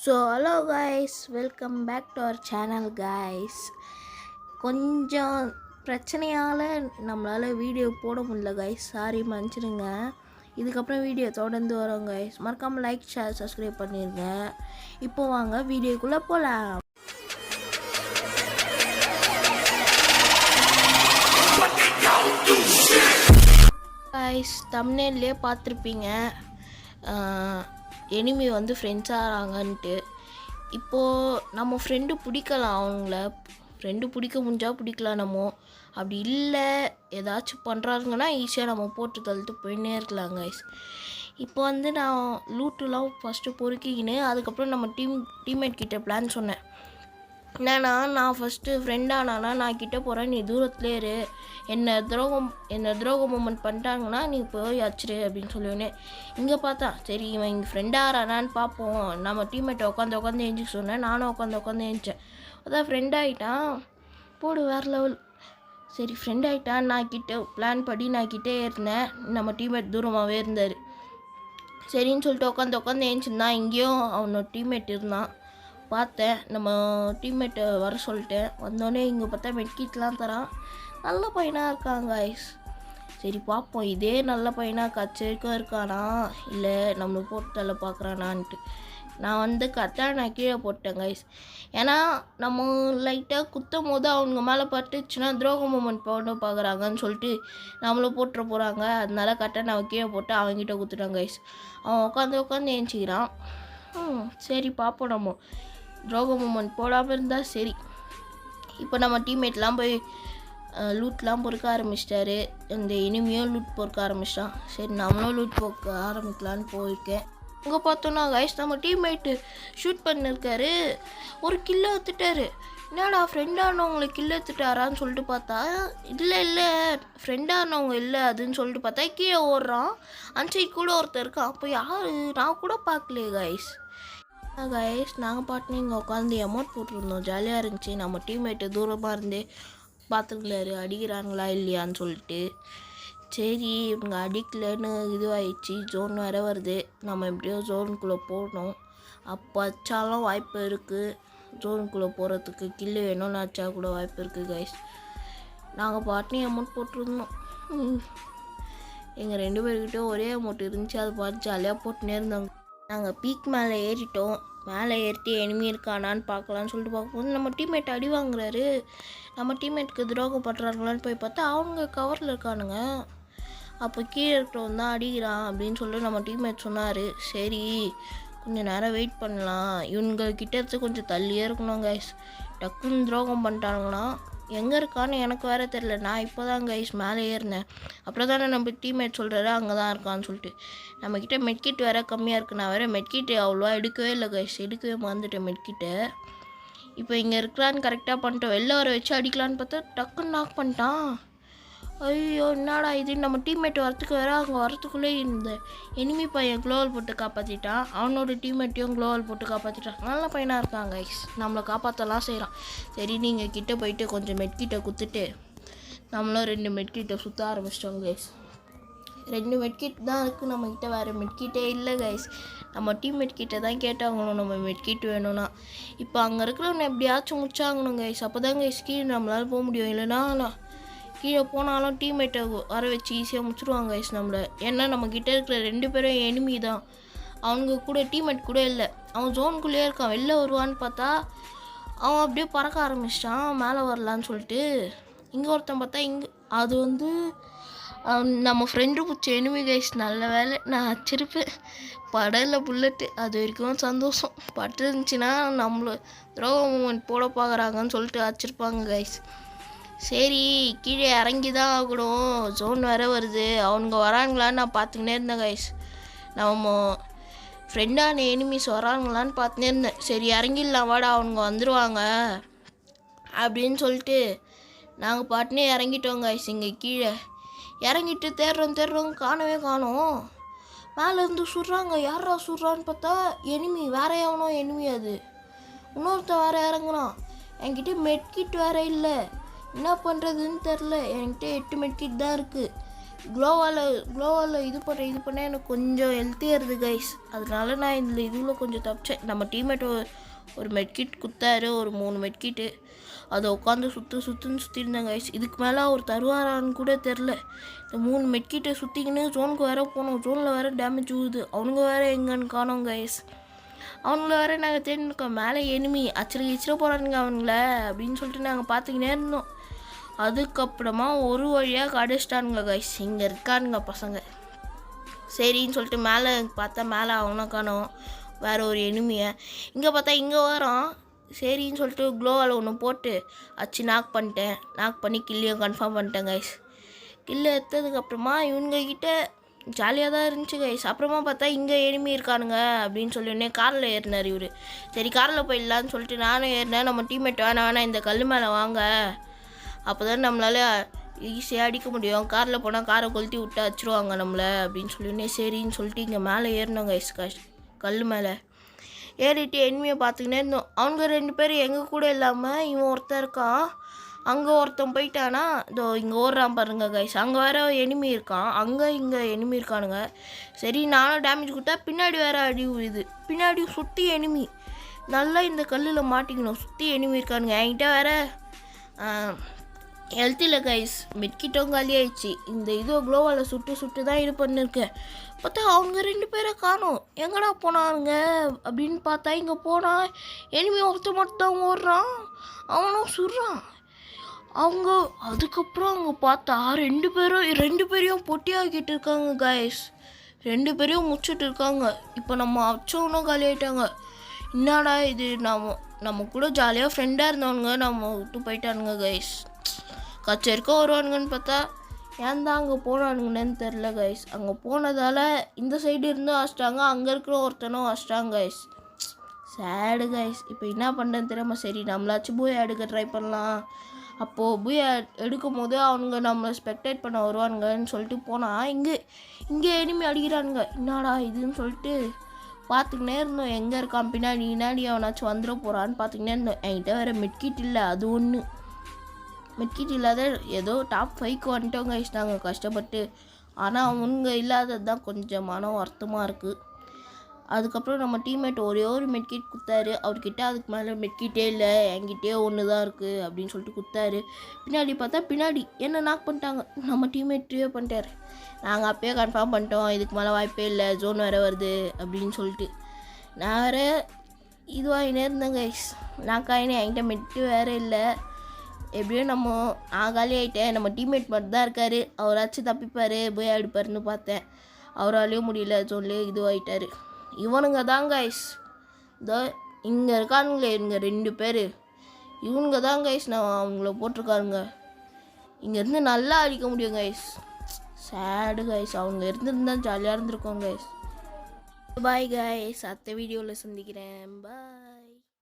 So hello guys, welcome back to our channel guys. கொஞ்சம் பிரச்சனையால் நம்மளால் வீடியோ போட முடியல காய்ஸ், சாரி மன்னிச்சிடுங்க. இதுக்கப்புறம் வீடியோ தொடர்ந்து வரோம் காய்ஸ். மறக்காமல் லைக், ஷேர், சப்ஸ்கிரைப் பண்ணிடுங்க. இப்போ வாங்க வீடியோக்குள்ளே போகலாம். காய்ஸ், தம்ப்நெயில்லே பார்த்துருப்பீங்க, எனிமி வந்து ஃப்ரெண்ட்ஸ் ஆகிறாங்கன்ட்டு. இப்போது நம்ம ஃப்ரெண்டு பிடிக்கலாம், அவங்கள ஃப்ரெண்டு பிடிக்க முடிஞ்சால் பிடிக்கலாம். நம்ம அப்படி இல்லை, ஏதாச்சும் பண்ணுறாருங்கன்னா ஈஸியாக நம்ம போட்டு தள்ளிட்டு போயின்னே இருக்கலாம் கைஸ். இப்போ வந்து நான் லூட்டுலாம் ஃபஸ்ட்டு பொறுக்கிக்கின்னு அதுக்கப்புறம் நம்ம டீம்மேட் கிட்டே பிளான் சொன்னேன். என்னன்னா, நான் ஃபஸ்ட்டு ஃப்ரெண்டானா நான் கிட்டே போகிறேன், நீ தூரத்துலேயே இரு. என்ன துரோகம் மூமெண்ட் பண்ணிட்டாங்கன்னா நீ போய் அச்சிரு அப்படின்னு சொல்லுவேனே. இங்கே பார்த்தா சரி, இவன் இங்கே ஃப்ரெண்டாகிறானான்னு பார்ப்போம். நம்ம டீம்மேட்டை உட்காந்து எழுஞ்சிக்க சொன்னேன். நானும் உட்காந்து எழுந்திச்சேன். அதான் ஃப்ரெண்ட் ஆகிட்டான், போடு வேறு லெவல். சரி, ஃப்ரெண்ட் ஆகிட்டான். நான் கிட்டே பிளான் படி நான் கிட்டே இருந்தேன். நம்ம டீம்மேட் தூரமாகவே இருந்தார். சரின்னு சொல்லிட்டு உட்காந்து எழுந்திருந்தான். இங்கேயும் அவனோட டீம்மேட் இருந்தான். பார்த்தேன், நம்ம டீம்மேட்டை வர சொல்லிட்டேன். வந்தோடனே இங்கே பார்த்தா மெட்கிட்லாம் தரான். நல்ல பையனாக இருக்காங்க கைஸ். சரி பார்ப்போம், இதே நல்ல பையனாக கச்சரிக்கும் இருக்கானா இல்லை நம்மளை போட்டு தள்ள பார்க்குறானான்ட்டு. நான் வந்து நான் கீழே போட்டேன் கைஸ். ஏன்னா நம்ம லைட்டாக குத்தும் போது அவங்க மேலே பட்டுச்சுன்னா துரோக மூமெண்ட் போட பார்க்குறாங்கன்னு சொல்லிட்டு நம்மளை போட்டுற போகிறாங்க. அதனால நான் கீழே போட்டு அவங்ககிட்ட குத்துட்டான் கைஸ். அவன் உட்காந்து ஏஞ்சிக்கிறான். சரி பார்ப்போம், நம்ம துரோக மூமெண்ட் போடாமல் இருந்தால் சரி. இப்போ நம்ம டீம்மேட்லாம் போய் லூட்லாம் பொறுக்க ஆரம்பிச்சிட்டாரு. இந்த இனிமையும் லூட் பொறுக்க ஆரம்பிச்சிட்டான். சரி, நம்மளும் லூட் பொறுக்க ஆரம்பிக்கலான்னு போயிருக்கேன். அங்கே பார்த்தோன்னா கைஸ், நம்ம டீம்மேட்டு ஷூட் பண்ணியிருக்காரு, ஒரு கில்லை எடுத்துட்டாரு. என்னடா ஃப்ரெண்டானவங்களை கில்லை எடுத்துட்டாரான்னு சொல்லிட்டு பார்த்தா இல்லை ஃப்ரெண்டானவங்க இல்லை அதுன்னு சொல்லிட்டு பார்த்தா கீழே ஓடுறான். அன்சைட் கூட ஒருத்தர் இருக்கான். அப்போ யார், நான் கூட பார்க்கலையே கைஸ். நாங்கள் பாட்டுன்னு இங்கே உட்காந்து அமௌண்ட் போட்டிருந்தோம், ஜாலியாக இருந்துச்சு. நம்ம டீம்மேட்டு தூரமாக இருந்தே பார்த்துக்கலாரு அடிக்கிறாங்களா இல்லையான்னு சொல்லிட்டு. சரி, இவங்க அடிக்கலன்னு இதுவாகிடுச்சு. ஜோன் வேறு வருது. நம்ம எப்படியோ ஜோனுக்குள்ளே போகணும். அப்போ அச்சாலும் வாய்ப்பு இருக்குது, ஜோனுக்குள்ளே போகிறதுக்கு கில்லு வேணும்னு அச்சா கூட வாய்ப்பு இருக்குது கைஸ். நாங்கள் பாட்டுன்னு அமௌண்ட் போட்டிருந்தோம். எங்கள் 2 பேர்கிட்டையும் ஒரே அமௌண்ட் இருந்துச்சு. அது பார்த்து ஜாலியாக போட்டுனே இருந்தாங்க. நாங்கள் பீக் மேலே ஏறிட்டோம். மேலே ஏறிட்டு எனிமி இருக்கானான்னு பார்க்கலான்னு சொல்லிட்டு பார்க்கும்போது நம்ம டீம்மேட் அடி வாங்குறாரு. நம்ம டீம்மேட்டுக்கு துரோகம் பண்ணுறாங்களான்னு போய் பார்த்தா அவங்க கவரில் இருக்கானுங்க. அப்போ கீழே இருக்கிறவன் தான் அடிக்கிறான் அப்படின்னு சொல்லிட்டு நம்ம டீம்மேட் சொன்னார். சரி, கொஞ்சம் நேரம் வெயிட் பண்ணலாம், இவங்கக்கிட்ட கொஞ்சம் தள்ளியே இருக்கணும் கைஸ். டக்குன்னு துரோகம் பண்ணிட்டாங்கன்னா எங்கே இருக்கான்னு எனக்கு வேறு தெரில. நான் இப்போ தான் கைஸ் மேலே ஏறினேன். அப்புறம் தானே நம்ம டீம்மேட் சொல்கிறாரு அங்கே தான் இருக்கான்னு சொல்லிட்டு. நம்மக்கிட்ட மெட்கிட் வேறு கம்மியாக இருக்குது. நான் வேறு மெட்கிட்டு அவ்வளோவா எடுக்கவே இல்லை கைஸ், எடுக்கவே மறந்துட்டேன் மெட்கிட்டை. இப்போ இங்கே இருக்கிறான்னு கரெக்டாக பண்ணிட்டோம். வெளில வர வச்சு அடிக்கலான்னு பார்த்தா டக்குன்னு நாக் பண்ணிட்டான். ஐயோ, என்னடா இது, நம்ம டீம்மேட் வரத்துக்கு வேறு அங்கே வரத்துக்குள்ளே இந்த எனிமி பையன் க்ளோவல் போட்டு காப்பாற்றிட்டான். அவனோட டீம்மேட்டையும் க்ளோவல் போட்டு காப்பாற்றிட்டான். நல்ல பையனாக இருக்கான் கைஸ், நம்மளை காப்பாற்றலாம் செய்கிறான். சரி, நீங்கள் கிட்டே போயிட்டு கொஞ்சம் மெட்கிட்டை குத்துட்டு நம்மளும் 2 மெட்கிட்டை சுற்ற ஆரம்பிச்சிட்டோம் கைஸ். 2 மெட்கிட் தான் இருக்குது நம்மக்கிட்ட, வேறு மெட்கிட்டே இல்லை கைஸ். நம்ம டீம்மேட் கிட்டே தான் கேட்டாங்கணும் நம்ம மெட்கிட் வேணும்னா. இப்போ அங்கே இருக்கிறவங்க எப்படியாச்சும் முடிச்சாங்கணும் கைஸ். அப்போ தான் கைஸ் கீழே நம்மளால் போக முடியும். இல்லைனா கீழே போனாலும் டீம்மேட்டை வர வச்சு ஈஸியாக முடிச்சுடுவாங்க கைஸ் நம்மளை. ஏன்னா நம்மக்கிட்ட இருக்கிற 2 பேரும் எனிமி தான். அவனுங்க கூட டீம்மேட் கூட இல்லை. அவன் ஜோனுக்குள்ளேயே இருக்கான். வெளில வருவான்னு பார்த்தா அவன் அப்படியே பறக்க ஆரம்பிச்சிட்டான் மேலே வரலான்னு சொல்லிட்டு. இங்கே ஒருத்தன் பார்த்தா இங்கே அது வந்து நம்ம ஃப்ரெண்டு பிடிச்ச எனிமி கைஸ். நல்ல வேலை நான் அச்சிருப்பேன், படல புல்லட்டு. அது வரைக்கும் சந்தோஷம். பட்டு இருந்துச்சுன்னா நம்மள துரோக மூமெண்ட் போட பார்க்குறாங்கன்னு சொல்லிட்டு அச்சிருப்பாங்க கைஸ். சரி, கீழே இறங்கி தான் ஆகணும், ஜோன் வேறு வருது. அவனுங்க வராங்களான்னு நான் பார்த்துக்கினே இருந்தேன் கைஸ். நம்ம ஃப்ரெண்டான எனிமிஸ் வராங்களான்னு பார்த்துனே இருந்தேன். சரி, இறங்கிடலாம் வாடா, அவனுங்க வந்துடுவாங்க அப்படின்னு சொல்லிட்டு நாங்கள் பாட்டுனே இறங்கிட்டோம் கைஸ். இங்கே கீழே இறங்கிட்டு தேடுறோம், காணவே காணோம். மேலேருந்து சுடுறாங்க. யாரா சுடுறான்னு பார்த்தா எனிமி, வேற எவனோ எனிமி. அது இன்னொருத்த வேறு இறங்குறான். என்கிட்ட மெட்கிட் வேறு இல்லை, என்ன பண்ணுறதுன்னு தெரில. என்கிட்ட 8 மெட்கிட் தான் இருக்குது. க்ளோவால் இது பண்ண எனக்கு கொஞ்சம் ஹெல்த்தியாக இருக்குது கைஸ். அதனால நான் இதுவில் கொஞ்சம் தப்பிச்சேன். நம்ம டீம்மேட் ஒரு மெட்கிட் குத்தாரு, ஒரு 3 மெட்கிட்டு. அதை உட்காந்து சுற்றிருந்தேன் கைஸ். இதுக்கு மேலே அவர் தருவாரான்னு கூட தெரில. இந்த 3 மெட்கிட்டை சுற்றிக்கின்னு ஜோனுக்கு வேறு போனோம். ஜோனில் வேறு டேமேஜ் ஊகுது. அவனுங்க வேறு எங்கன்னு காணோம் கைஸ். அவங்கள வேறு நாங்கள் தேடிருக்கோம். மேலே எனிமி அச்சில் போகிறானுங்க அவங்கள அப்படின்னு சொல்லிட்டு நாங்கள் பார்த்துக்கினே இருந்தோம். அதுக்கப்புறமா ஒரு வழியாக கடைச்சிட்டானுங்க கைஸ். இங்கே இருக்கானுங்க பசங்க. சரின்னு சொல்லிட்டு மேலே பார்த்தா மேலே அவனை காணோம், வேறு ஒரு எனிமியை. இங்கே பார்த்தா இங்கே வரோம். சரின்னு சொல்லிட்டு க்ளோவால் ஒன்று போட்டு நாக் பண்ணி கில்லையும் கன்ஃபார்ம் பண்ணிட்டேன் கைஸ். கில்லு எடுத்ததுக்கப்புறமா இவங்ககிட்ட ஜாலியாக தான் இருந்துச்சு கைஸ். அப்புறமா பார்த்தா இங்கே எனிமி இருக்கானுங்க அப்படின்னு சொல்லினே காரில் ஏறினார் இவர். சரி காரில் போயிடலான்னு சொல்லிட்டு நானும் ஏறினேன். நம்ம டீம்மேட் வேணாம் இந்த கல் மேலே வாங்க, அப்போ தான் நம்மளால் ஈஸியாக அடிக்க முடியும். காரில் போனால் காரை கொளுத்தி விட்டு அடிச்சிருவாங்க நம்மளை அப்படின்னு சொல்லினே சரின்னு சொல்லிட்டு இங்கே மேலே ஏறினோம் கைஸ். கல் மேலே ஏறிட்டு எனிமியை பார்த்துக்கினே இருந்தோம். அவங்க 2 பேர் எங்கள் கூட இல்லாமல் இவன் ஒருத்தன் இருக்கான். அங்கே ஒருத்தன் போயிட்டானா இதோ இங்கே ஓடுறான் பாருங்க கைஸ். அங்கே வேறு எனிமி இருக்கான், இங்கே எனிமி இருக்கானுங்க. சரி நானும் டேமேஜ் கொடுத்தா பின்னாடி வேறு அடி உழுது. பின்னாடி சுற்றி எனிமி, நல்லா இந்த கல்லில் மாட்டிக்கணும். சுற்றி எனிமி இருக்கானுங்க. என்கிட்ட வேறு ஹெல்த்தில் கைஸ் மெட்கிட்டும் காலி ஆயிடுச்சு. இந்த க்ளோவால் சுட்டு தான் இது பண்ணிருக்கேன். பார்த்தா அவங்க 2 பேரை காணோம். எங்கடா போனானுங்க அப்படின்னு பார்த்தா இங்கே போனால் எனிமி ஒருத்தர் மட்டும் ஓடுறான், அவனும் சுடுறான். அதுக்கப்புறம் அவங்க பார்த்தா 2 பேரையும் பொட்டியாக்கிட்டு இருக்காங்க கைஸ். 2 பேரையும் முடிச்சுட்டு இருக்காங்க. இப்போ நம்ம அச்சவனும் காலி ஆகிட்டாங்க. என்னடா இது, நம்ம கூட ஜாலியாக ஃப்ரெண்டாக இருந்தவனுங்க நம்ம விட்டு போயிட்டானுங்க கைஸ். கச்சேரிக்கும் வருவானுங்கன்னு பார்த்தா ஏன் தான் அங்கே போனானுங்கன்னு தெரில கைஸ். அங்கே போனதால் இந்த சைடு இருந்தும் வச்சிட்டாங்க, அங்கே இருக்கிற ஒருத்தனும் வச்சிட்டாங்க கைஸ். சேடு கைஸ். இப்போ என்ன பண்ணுறேன்னு தெரியாமல் சரி நம்மளாச்சும் பூயா எடுக்க ட்ரை பண்ணலாம். அப்போது பூயா எடுக்கும் போது அவனுங்க நம்மளை ஸ்பெக்டேட் பண்ண வருவானுங்கன்னு சொல்லிட்டு போனால் இங்கே எனிமி அடிக்கிறானுங்க. என்னடா இதுன்னு சொல்லிட்டு பார்த்துக்கினே இருந்தோம். எங்கே இருக்கான் பின்னாடி அவனாச்சும் வந்துட போகிறான்னு பார்த்துக்கினே இருந்தோம். என்கிட்ட வேறு மெட்கிட் இல்லை, அது ஒன்று மெட்கிட் இல்லாத ஏதோ டாப் 5க்கு வந்துட்டோங்க கைஸ் நாங்கள் கஷ்டப்பட்டு. ஆனால் அவங்க இல்லாதது தான் கொஞ்சம் மனம் வருத்தமாக இருக்குது. அதுக்கப்புறம் நம்ம டீம்மேட் ஒரே ஒரு மெட்கிட் கொடுத்தாரு. அவர்கிட்ட அதுக்கு மேலே மெட்கிட்டே இல்லை, என்கிட்டே ஒன்று தான் இருக்குது அப்படின்னு சொல்லிட்டு கொடுத்தாரு. பின்னாடி பார்த்தா என்ன நாக் பண்ணிட்டாங்க. நம்ம டீம்மேட்டே பண்ணிட்டாரு. நாங்கள் அப்பயே கன்ஃபார்ம் பண்ணிட்டோம் இதுக்கு மேலே வாய்ப்பே இல்லை, ஜோன் வேறு வருது அப்படின்னு சொல்லிட்டு. நான் வேறு இதுவாகினே இருந்தேன் கைஸ். நான் காயினே என்கிட்ட மெட்டு வேறு இல்லை. எப்படியும் நான் காலி ஆகிட்டேன். நம்ம டீம்மேட் மட்டும் தான் இருக்கார். அவராச்சும் தப்பிப்பார் போய் அடிப்பாருன்னு பார்த்தேன். அவராலையும் முடியல, ஜோன்லேயே இதுவாகிட்டார். இவனுங்க தான் கைஸ் இதோ இங்கே இருக்கானுங்களே இவங்க 2 பேர். இவனுங்க தான் கைஸ் நான் அவங்கள போட்டிருக்காருங்க. இங்கேருந்து நல்லா அடிக்க முடியும் கைஸ். சேடு கைஸ். அவங்க இருந்திருந்தா ஜாலியாக இருந்திருக்கோம் கைஸ். Bye guys. அடுத்த வீடியோவில் சந்திக்கிறேன். பாய்.